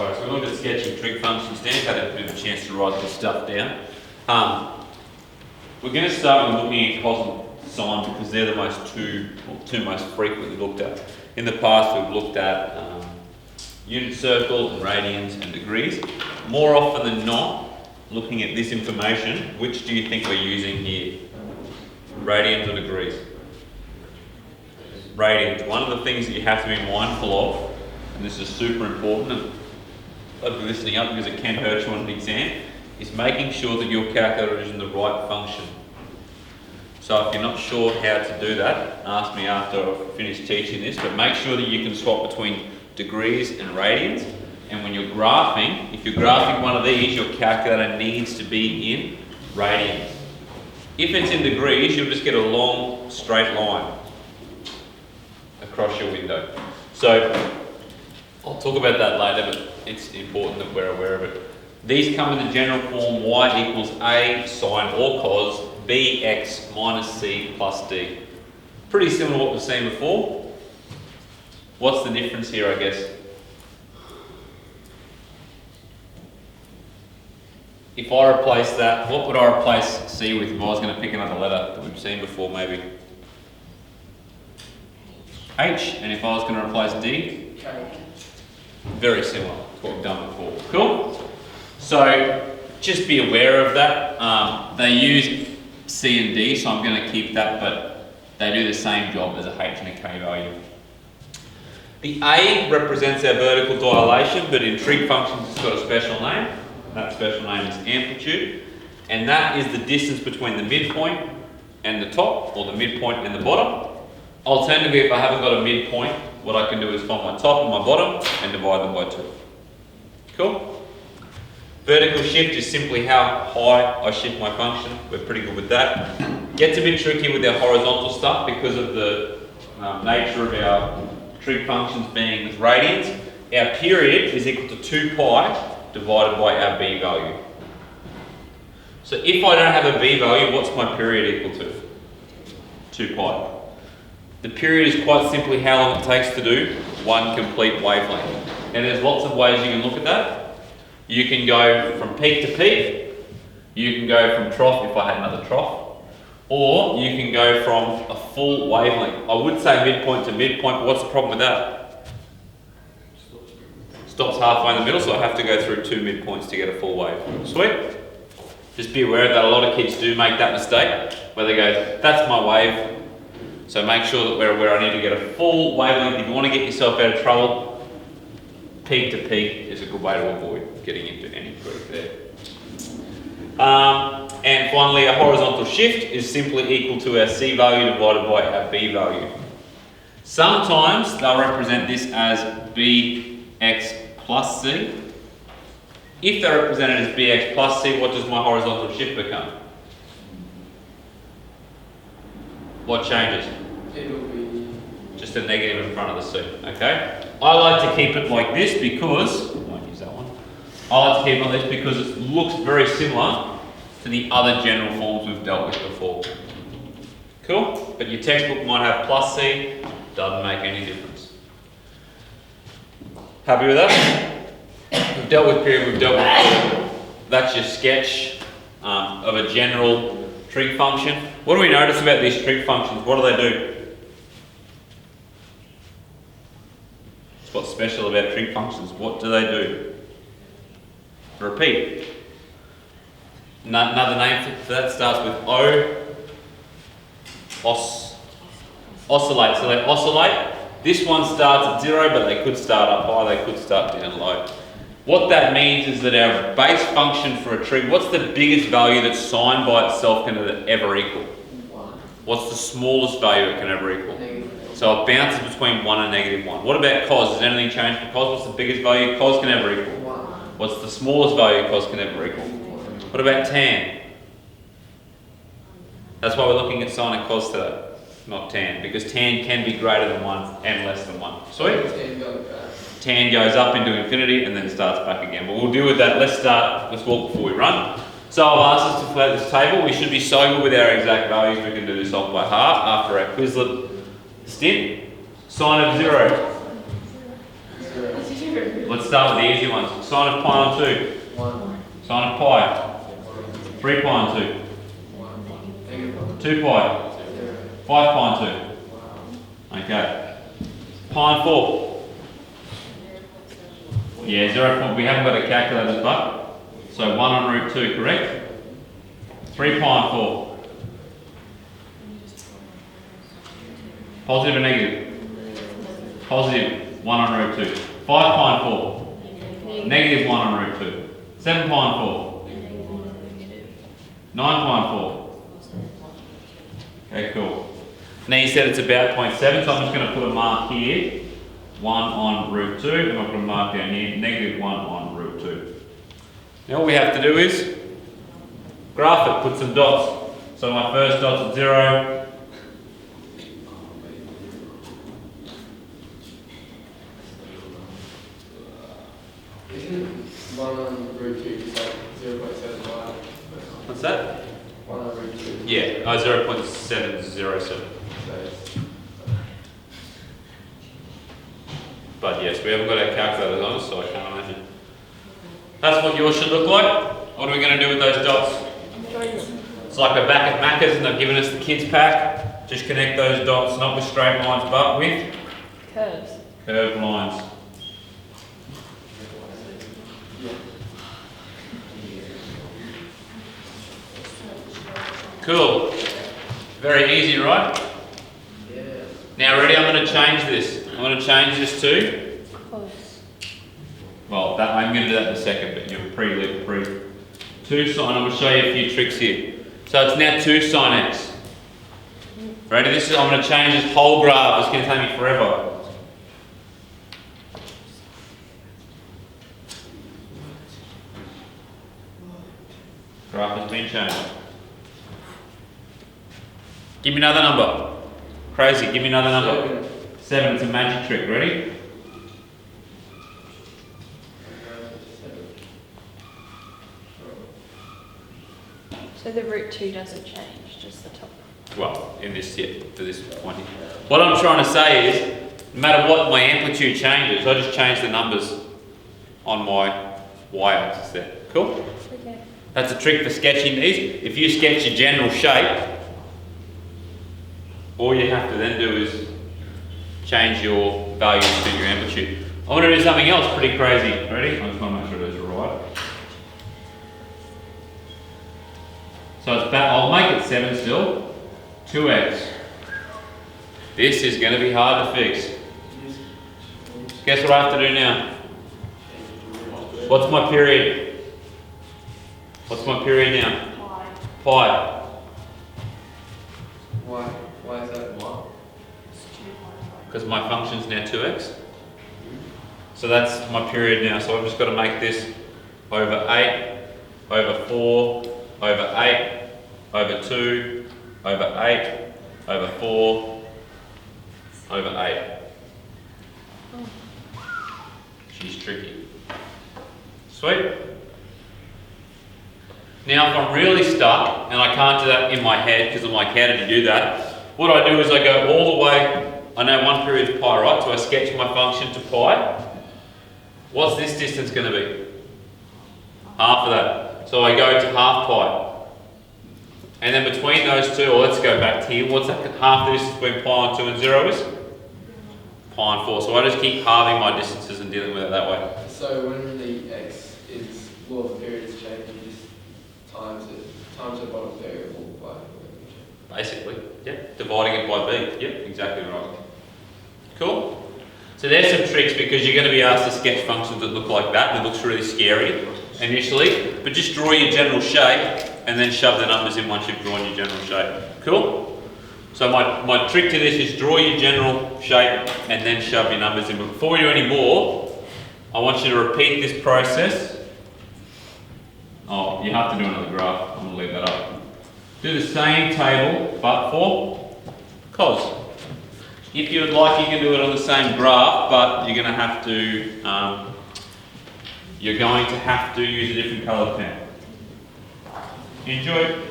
Alright, so we looked at sketching trig functions down, had a bit of a chance to write this stuff down. We're going to start with looking at cos and sine because they're the two most frequently looked at. In the past we've looked at unit circle and radians and degrees. More often than not, looking at this information, which do you think we're using here? Radians or degrees? Radians. One of the things that you have to be mindful of, and this is super important, and I'd be listening up because it can hurt you on an exam, is making sure that your calculator is in the right function. So if you're not sure how to do that, ask me after I've finished teaching this, but make sure that you can swap between degrees and radians. And when you're graphing, if you're graphing one of these, your calculator needs to be in radians. If it's in degrees, you'll just get a long straight line across your window. So I'll talk about that later, but it's important that we're aware of it. These come in the general form y equals a sine or cos bx minus c plus d. Pretty similar to what we've seen before. What's the difference here, I guess? If I replace that, what would I replace c with if I was going to pick another letter that we've seen before, maybe? H, and if I was going to replace D? K. Very similar to what we've done before. Cool? So, just be aware of that. They use C and D, so I'm going to keep that, but they do the same job as a H and a K value. The A represents our vertical dilation, but in trig functions it's got a special name. That special name is amplitude, and that is the distance between the midpoint and the top, or the midpoint and the bottom. Alternatively, if I haven't got a midpoint, what I can do is find my top and my bottom and divide them by 2. Cool? Vertical shift is simply how high I shift my function. We're pretty good with that. Gets a bit tricky with our horizontal stuff because of the nature of our trig functions being with radians. Our period is equal to 2 pi divided by our b value. So if I don't have a b value, what's my period equal to? 2 pi. The period is quite simply how long it takes to do one complete wavelength. And there's lots of ways you can look at that. You can go from peak to peak, you can go from trough if I had another trough, or you can go from a full wavelength. I would say midpoint to midpoint, but what's the problem with that? Stops halfway in the middle, so I have to go through 2 midpoints to get a full wave. Sweet? Just be aware that a lot of kids do make that mistake, where they go, that's my wave. So make sure that we're aware I need to get a full wavelength. If you want to get yourself out of trouble, peak to peak is a good way to avoid getting into any group there. And finally, a horizontal shift is simply equal to our C value divided by our B value. Sometimes they'll represent this as BX plus C. If they're represented as BX plus C, what does my horizontal shift become? What changes? It will be just a negative in front of the C, okay? I like to keep it like this because, I won't use that one. I like to keep it like this because it looks very similar to the other general forms we've dealt with before. Cool? But your textbook might have plus C, doesn't make any difference. Happy with that? We've dealt with period, we've dealt with, that's your sketch of a general trig function. What do we notice about these trig functions? What do they do? What's special about trig functions? What do they do? Repeat. Another name for that starts with O. Oscillate. So they oscillate. This one starts at 0, but they could start up high, they could start down low. What that means is that our base function for a trig, what's the biggest value that sine by itself can ever equal? 1. What's the smallest value it can ever equal? Negative. So it bounces between 1 and negative 1. What about cos? Has anything changed for cos? What's the biggest value cos can ever equal? 1. What's the smallest value cos can ever equal? What about tan? That's why we're looking at sine and cos today, not tan, because tan can be greater than 1 and less than 1. Sweet? Tan goes up into infinity and then starts back again. But we'll deal with that. Let's walk before we run. So I've asked us to fill out this table. We should be so good with our exact values we can do this off by heart after our Quizlet stint. Sine of 0. 0. Let's start with the easy ones. Sine of pi on 2. 1. Sine of pi. 3 pi on 2. 2 pi. 5 pi on 2. Okay. Pi on 4. Yeah, 0. We haven't got a calculator, but so 1 on root 2, correct? 3 pi on 4. Positive or negative? Positive 1 on root 2. 5 pi on 4. Negative 1 on root 2. 7 pi on 4. 9 pi on 4. Okay, cool. Now you said it's about 0.7, so I'm just going to put a mark here. 1 on root 2, and I'll put a mark down here, negative 1 on root 2. Now all we have to do is graph it, put some dots. So my first dot's at 0. Isn't 1 on root 2 just like 0.75? What's that? 1 on root 2. Yeah, 0.707. But yes, we haven't got our calculators on us, so I can't imagine. That's what yours should look like. What are we going to do with those dots? It's like we're back at Macca's and they've given us the kids pack. Just connect those dots, not with straight lines, but with Curves. curved lines. Cool. Very easy, right? Yeah. Now ready, I'm going to change this. I'm going to change this to, Close. well, that, I'm going to do that in a second, but you're pre. 2 sine, I'm going to show you a few tricks here. So it's now 2 sine x. Ready? This is, I'm going to change this whole graph. It's going to take me forever. Graph has been changed. Give me another number. Crazy, give me another number. 7, it's a magic trick. Ready? So the root 2 doesn't change, just the top. Well, in this, yeah, for this point here. What I'm trying to say is, no matter what my amplitude changes, I just change the numbers on my y-axis there. Cool? Okay. That's a trick for sketching these. If you sketch your general shape, all you have to then do is change your values to your amplitude. I want to do something else pretty crazy. Ready? I just want to make sure those are right. So it's back, I'll make it 7 still. 2x. This is going to be hard to fix. Guess what I have to do now? What's my period? What's my period now? Pi. Why? Why is that 1? Because my function's now 2x. So that's my period now. So I've just got to make this over 8, over 4, over 8, over 2, over 8, over 4, over 8. She's tricky. Sweet. Now if I'm really stuck, and I can't do that in my head because I'm like, how did you do that? What I do is I go all the way, I know one period is pi, right? So I sketch my function to pi. What's this distance going to be? Half of that. So I go to half pi. And then between those two, or let's go back to here, what's that half the distance between pi on 2 and 0 is? Pi on 4. So I just keep halving my distances and dealing with it that way. So when the x is law of the period is changed, you just times the bottom variable by Basically, yeah. Dividing it by b. Yep, exactly right. Cool. So there's some tricks because you're going to be asked to sketch functions that look like that. It looks really scary initially, but just draw your general shape and then shove the numbers in once you've drawn your general shape. Cool? So my trick to this is draw your general shape and then shove your numbers in. But before we do any more, I want you to repeat this process. Oh, you have to do another graph. I'm going to leave that up. Do the same table, but for cos. If you would like, you can do it on the same graph, but you're going to have to use a different coloured pen. Enjoy.